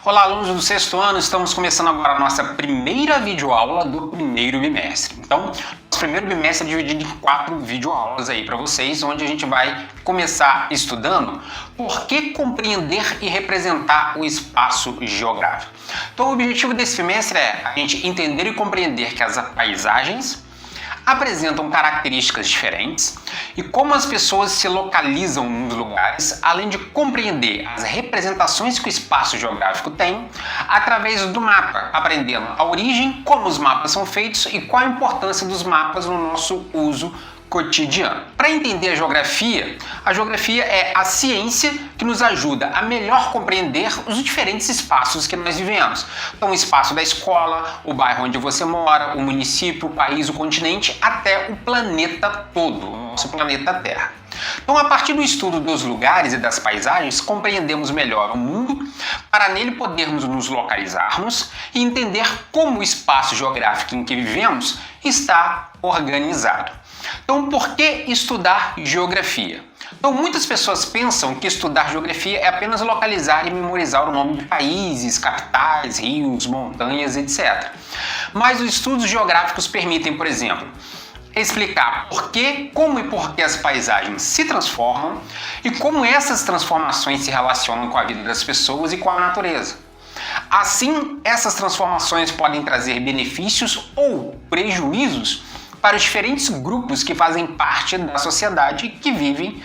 Olá, alunos do sexto ano, estamos começando agora a nossa primeira videoaula do primeiro bimestre. Então, nosso primeiro bimestre é dividido em 4 videoaulas aí para vocês, onde a gente vai começar estudando por que compreender e representar o espaço geográfico. Então, o objetivo desse bimestre é a gente entender e compreender que as paisagens apresentam características diferentes e como as pessoas se localizam nos lugares, além de compreender as representações que o espaço geográfico tem através do mapa, aprendendo a origem, como os mapas são feitos e qual a importância dos mapas no nosso uso cotidiano. Para entender a geografia é a ciência que nos ajuda a melhor compreender os diferentes espaços que nós vivemos. Então, o espaço da escola, o bairro onde você mora, o município, o país, o continente, até o planeta todo, o nosso planeta Terra. Então, a partir do estudo dos lugares e das paisagens, compreendemos melhor o mundo para nele podermos nos localizarmos e entender como o espaço geográfico em que vivemos está organizado. Então, por que estudar geografia? Então, muitas pessoas pensam que estudar geografia é apenas localizar e memorizar o nome de países, capitais, rios, montanhas, etc. Mas os estudos geográficos permitem, por exemplo, explicar por que, como e por que as paisagens se transformam e como essas transformações se relacionam com a vida das pessoas e com a natureza. Assim, essas transformações podem trazer benefícios ou prejuízos para os diferentes grupos que fazem parte da sociedade que vivem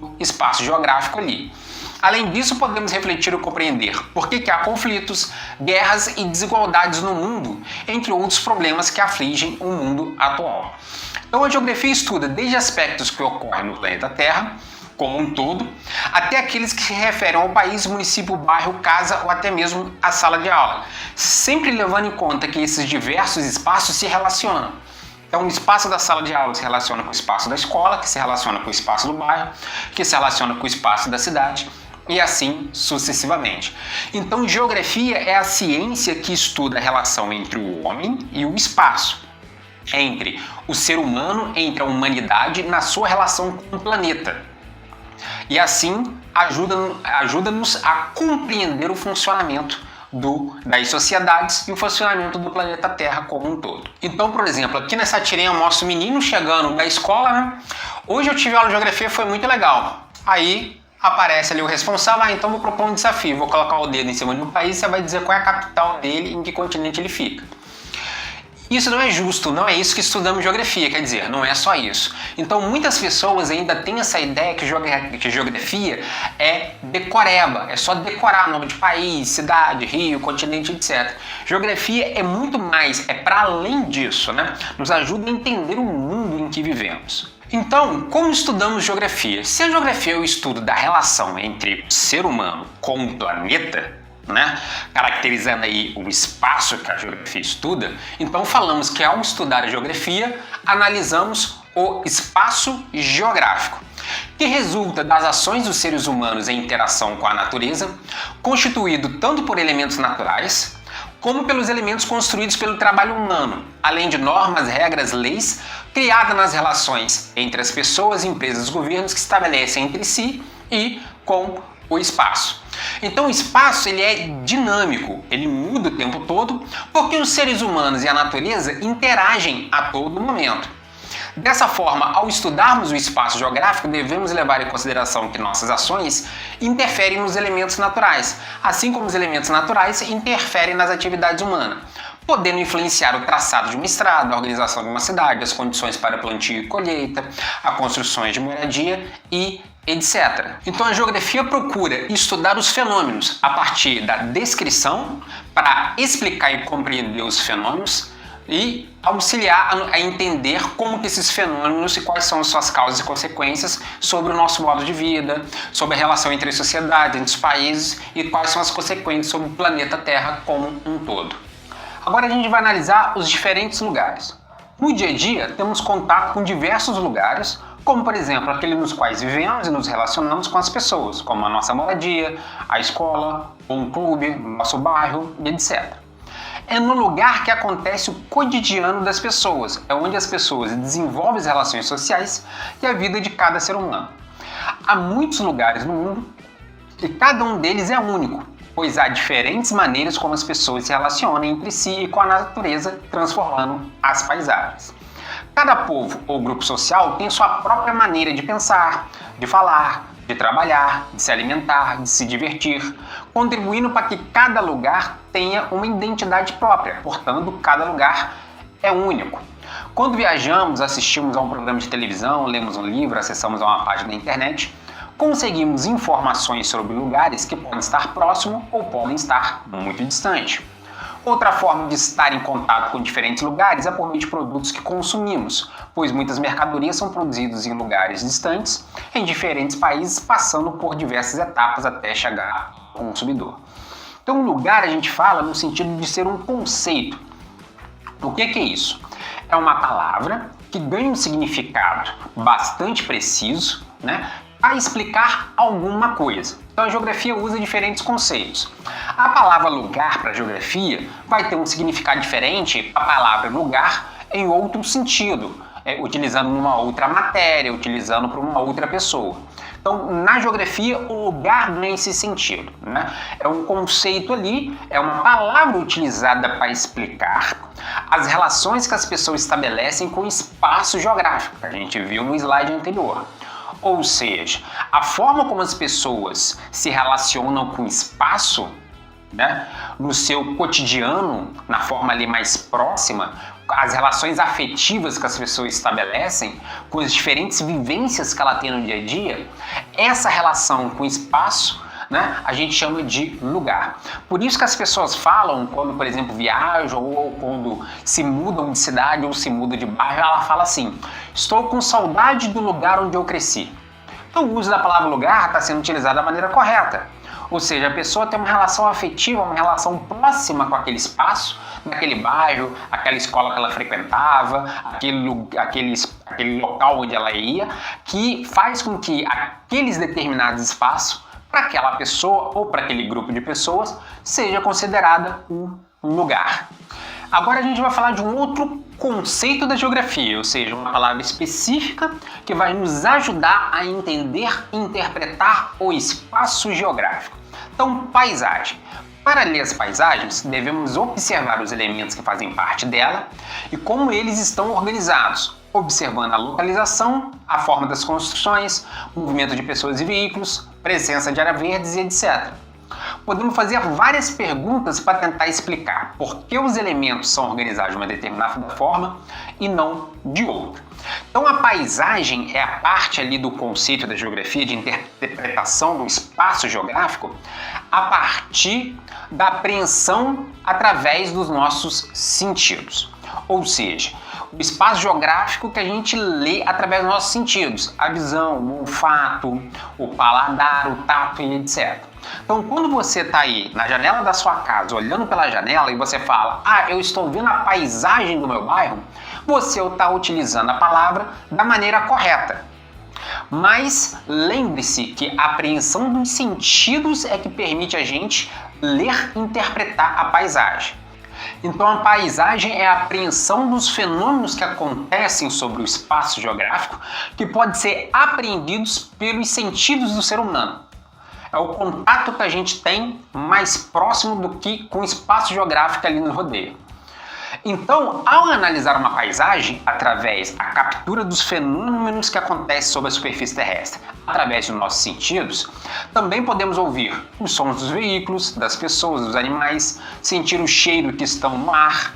no espaço geográfico ali. Além disso, podemos refletir e compreender por que há conflitos, guerras e desigualdades no mundo, entre outros problemas que afligem o mundo atual. Então, a geografia estuda desde aspectos que ocorrem no planeta Terra, como um todo, até aqueles que se referem ao país, município, bairro, casa ou até mesmo a sala de aula, sempre levando em conta que esses diversos espaços se relacionam. Então, o espaço da sala de aula se relaciona com o espaço da escola, que se relaciona com o espaço do bairro, que se relaciona com o espaço da cidade, e assim sucessivamente. Então, geografia é a ciência que estuda a relação entre o homem e o espaço, entre o ser humano, entre a humanidade, na sua relação com o planeta. E assim, ajuda-nos a compreender o funcionamento das sociedades e o funcionamento do planeta Terra como um todo. Então, por exemplo, aqui nessa tirinha eu mostro o menino chegando da escola, né? Hoje eu tive aula de geografia, foi muito legal. Aí aparece ali o responsável, então vou propor um desafio, vou colocar o dedo em cima de um país e você vai dizer qual é a capital dele e em que continente ele fica. Isso não é justo, não é isso que estudamos geografia, quer dizer, não é só isso. Então muitas pessoas ainda têm essa ideia que geografia é decoreba, é só decorar nome de país, cidade, rio, continente, etc. Geografia é muito mais, é para além disso, né? Nos ajuda a entender o mundo em que vivemos. Então, como estudamos geografia? Se a geografia é o estudo da relação entre o ser humano com o planeta, né, caracterizando aí o espaço que a geografia estuda, então falamos que ao estudar a geografia, analisamos o espaço geográfico, que resulta das ações dos seres humanos em interação com a natureza, constituído tanto por elementos naturais, como pelos elementos construídos pelo trabalho humano, além de normas, regras, leis, criadas nas relações entre as pessoas, empresas e governos que estabelecem entre si e com o espaço. Então o espaço ele é dinâmico, ele muda o tempo todo, porque os seres humanos e a natureza interagem a todo momento. Dessa forma, ao estudarmos o espaço geográfico, devemos levar em consideração que nossas ações interferem nos elementos naturais, assim como os elementos naturais interferem nas atividades humanas, podendo influenciar o traçado de uma estrada, a organização de uma cidade, as condições para plantio e colheita, as construções de moradia e etc. Então a geografia procura estudar os fenômenos a partir da descrição para explicar e compreender os fenômenos e auxiliar a entender como que esses fenômenos e quais são suas causas e consequências sobre o nosso modo de vida, sobre a relação entre as sociedades, entre os países e quais são as consequências sobre o planeta Terra como um todo. Agora a gente vai analisar os diferentes lugares. No dia a dia temos contato com diversos lugares, como por exemplo aqueles nos quais vivemos e nos relacionamos com as pessoas, como a nossa moradia, a escola, um clube, nosso bairro, etc. É no lugar que acontece o cotidiano das pessoas, é onde as pessoas desenvolvem as relações sociais e a vida de cada ser humano. Há muitos lugares no mundo e cada um deles é único. pois há diferentes maneiras como as pessoas se relacionam entre si e com a natureza, transformando as paisagens. Cada povo ou grupo social tem sua própria maneira de pensar, de falar, de trabalhar, de se alimentar, de se divertir, contribuindo para que cada lugar tenha uma identidade própria, portanto, cada lugar é único. Quando viajamos, assistimos a um programa de televisão, lemos um livro, acessamos a uma página da internet, conseguimos informações sobre lugares que podem estar próximos ou podem estar muito distantes. Outra forma de estar em contato com diferentes lugares é por meio de produtos que consumimos, pois muitas mercadorias são produzidas em lugares distantes, em diferentes países, passando por diversas etapas até chegar ao consumidor. Então, lugar a gente fala no sentido de ser um conceito. O que é isso? É uma palavra que ganha um significado bastante preciso, para explicar alguma coisa. Então a geografia usa diferentes conceitos. A palavra lugar para a geografia vai ter um significado diferente a palavra lugar em outro sentido, utilizando numa outra matéria, utilizando para uma outra pessoa. Então, na geografia, o lugar ganha esse sentido. É um conceito ali, é uma palavra utilizada para explicar as relações que as pessoas estabelecem com o espaço geográfico, que a gente viu no slide anterior. Ou seja, a forma como as pessoas se relacionam com o espaço, no seu cotidiano, na forma ali mais próxima, as relações afetivas que as pessoas estabelecem, com as diferentes vivências que ela tem no dia a dia, essa relação com o espaço, a gente chama de lugar. Por isso que as pessoas falam, quando, por exemplo, viajam ou quando se mudam de cidade ou se mudam de bairro, ela fala assim: estou com saudade do lugar onde eu cresci. Então o uso da palavra lugar está sendo utilizado da maneira correta. Ou seja, a pessoa tem uma relação afetiva, uma relação próxima com aquele espaço, naquele bairro, aquela escola que ela frequentava, aquele local onde ela ia, que faz com que aqueles determinados espaços, para aquela pessoa ou para aquele grupo de pessoas, seja considerada um lugar. Agora a gente vai falar de um outro conceito da geografia, ou seja, uma palavra específica que vai nos ajudar a entender e interpretar o espaço geográfico. Então, paisagem. Para ler as paisagens, devemos observar os elementos que fazem parte dela e como eles estão organizados, observando a localização, a forma das construções, movimento de pessoas e veículos, presença de áreas verdes e etc. Podemos fazer várias perguntas para tentar explicar por que os elementos são organizados de uma determinada forma e não de outra. Então a paisagem é a parte ali do conceito da geografia de interpretação do espaço geográfico a partir da apreensão através dos nossos sentidos. Ou seja, o espaço geográfico que a gente lê através dos nossos sentidos, a visão, o olfato, o paladar, o tato e etc. Então, quando você está aí na janela da sua casa, olhando pela janela e você fala: eu estou vendo a paisagem do meu bairro, você está utilizando a palavra da maneira correta. Mas lembre-se que a apreensão dos sentidos é que permite a gente ler e interpretar a paisagem. Então a paisagem é a apreensão dos fenômenos que acontecem sobre o espaço geográfico que podem ser apreendidos pelos sentidos do ser humano. É o contato que a gente tem mais próximo do que com o espaço geográfico ali nos rodeia. Então, ao analisar uma paisagem através da captura dos fenômenos que acontecem sobre a superfície terrestre, através dos nossos sentidos, também podemos ouvir os sons dos veículos, das pessoas, dos animais, sentir o cheiro que estão no ar,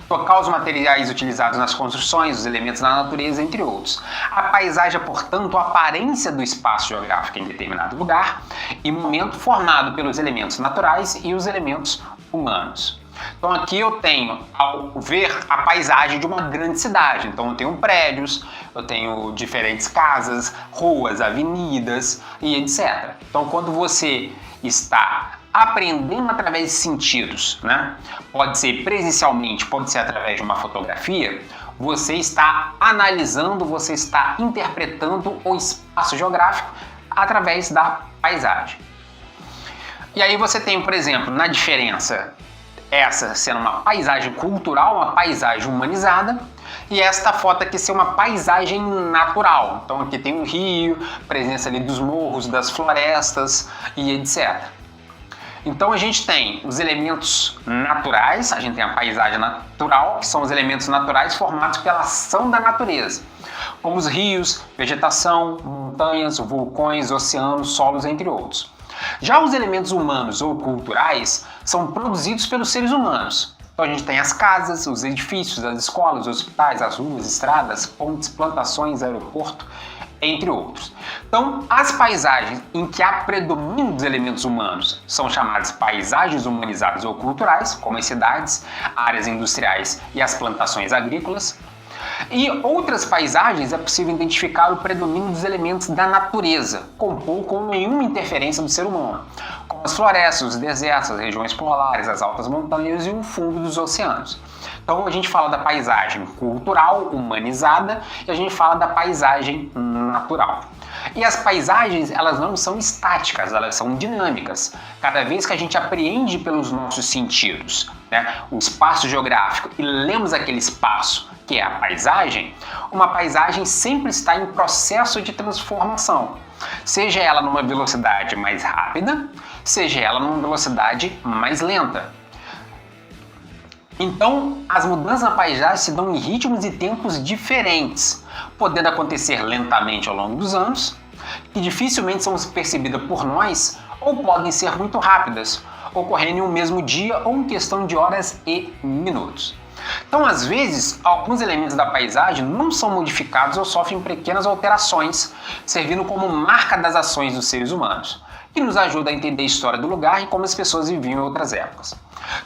tocar os materiais utilizados nas construções, os elementos da natureza, entre outros. A paisagem é, portanto, a aparência do espaço geográfico em determinado lugar e momento formado pelos elementos naturais e os elementos humanos. Então aqui eu tenho, ao ver a paisagem de uma grande cidade, então eu tenho prédios, eu tenho diferentes casas, ruas, avenidas e etc. Então quando você está aprendendo através de sentidos, pode ser presencialmente, pode ser através de uma fotografia, você está analisando, você está interpretando o espaço geográfico através da paisagem. E aí você tem, por exemplo, na diferença, essa sendo uma paisagem cultural, uma paisagem humanizada, e esta foto aqui ser uma paisagem natural. Então aqui tem um rio, presença ali dos morros, das florestas e etc. Então a gente tem os elementos naturais, a gente tem a paisagem natural, que são os elementos naturais formados pela ação da natureza, como os rios, vegetação, montanhas, vulcões, oceanos, solos, entre outros. Já os elementos humanos ou culturais são produzidos pelos seres humanos. Então a gente tem as casas, os edifícios, as escolas, os hospitais, as ruas, estradas, pontes, plantações, aeroporto, entre outros. Então, as paisagens em que há predomínio dos elementos humanos são chamadas paisagens humanizadas ou culturais, como as cidades, áreas industriais e as plantações agrícolas. E outras paisagens é possível identificar o predomínio dos elementos da natureza, com pouco ou nenhuma interferência do ser humano, como as florestas, os desertos, as regiões polares, as altas montanhas e o fundo dos oceanos. Então a gente fala da paisagem cultural, humanizada, e a gente fala da paisagem natural. E as paisagens, elas não são estáticas, elas são dinâmicas. Cada vez que a gente apreende pelos nossos sentidos, o espaço geográfico, e lemos aquele espaço, que é a paisagem, uma paisagem sempre está em processo de transformação. Seja ela numa velocidade mais rápida, seja ela numa velocidade mais lenta. Então, as mudanças na paisagem se dão em ritmos e tempos diferentes, podendo acontecer lentamente ao longo dos anos, que dificilmente são percebidas por nós, ou podem ser muito rápidas, ocorrendo em um mesmo dia ou em questão de horas e minutos. Então, às vezes, alguns elementos da paisagem não são modificados ou sofrem pequenas alterações, servindo como marca das ações dos seres humanos, que nos ajuda a entender a história do lugar e como as pessoas viviam em outras épocas.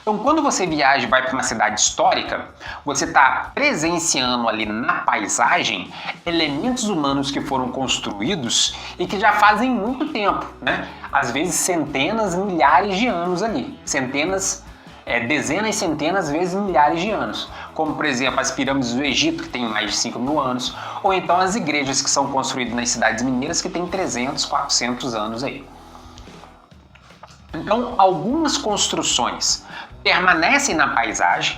Então, quando você viaja e vai para uma cidade histórica, você está presenciando ali na paisagem elementos humanos que foram construídos e que já fazem muito tempo, Às vezes centenas, milhares de anos ali, dezenas, centenas, vezes milhares de anos, como por exemplo as pirâmides do Egito, que tem mais de 5.000 anos, ou então as igrejas que são construídas nas cidades mineiras, que têm 300, 400 anos aí. Então, algumas construções permanecem na paisagem,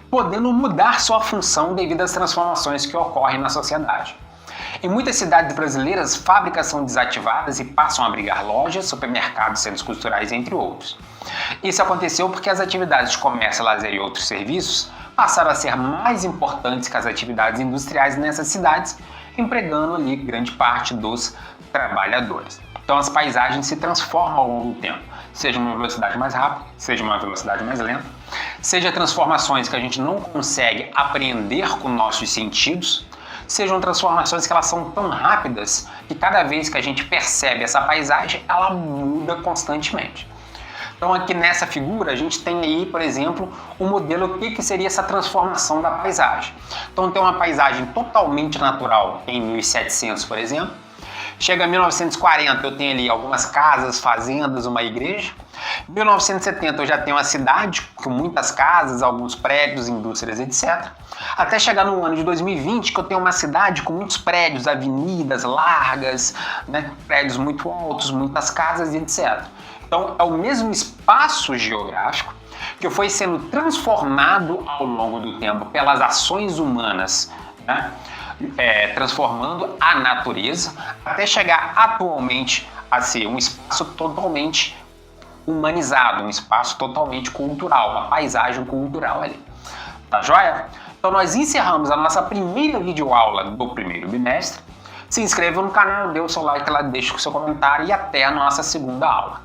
podendo mudar sua função devido às transformações que ocorrem na sociedade. Em muitas cidades brasileiras, fábricas são desativadas e passam a abrigar lojas, supermercados, centros culturais, entre outros. Isso aconteceu porque as atividades de comércio, lazer e outros serviços passaram a ser mais importantes que as atividades industriais nessas cidades, empregando ali grande parte dos trabalhadores. Então as paisagens se transformam ao longo do tempo, seja uma velocidade mais rápida, seja uma velocidade mais lenta, seja transformações que a gente não consegue apreender com nossos sentidos, sejam transformações que elas são tão rápidas que cada vez que a gente percebe essa paisagem, ela muda constantemente. Então aqui nessa figura a gente tem aí, por exemplo, o modelo do que seria essa transformação da paisagem. Então tem uma paisagem totalmente natural em 1700, por exemplo. Chega em 1940, eu tenho ali algumas casas, fazendas, uma igreja. Em 1970 eu já tenho uma cidade com muitas casas, alguns prédios, indústrias, etc. Até chegar no ano de 2020 que eu tenho uma cidade com muitos prédios, avenidas largas, prédios muito altos, muitas casas, etc. Então é o mesmo espaço geográfico que foi sendo transformado ao longo do tempo pelas ações humanas, transformando a natureza, até chegar atualmente a ser um espaço totalmente humanizado, um espaço totalmente cultural, uma paisagem cultural ali. Tá joia? Então nós encerramos a nossa primeira videoaula do primeiro bimestre. Se inscreva no canal, dê o seu like lá, deixe o seu comentário e até a nossa segunda aula.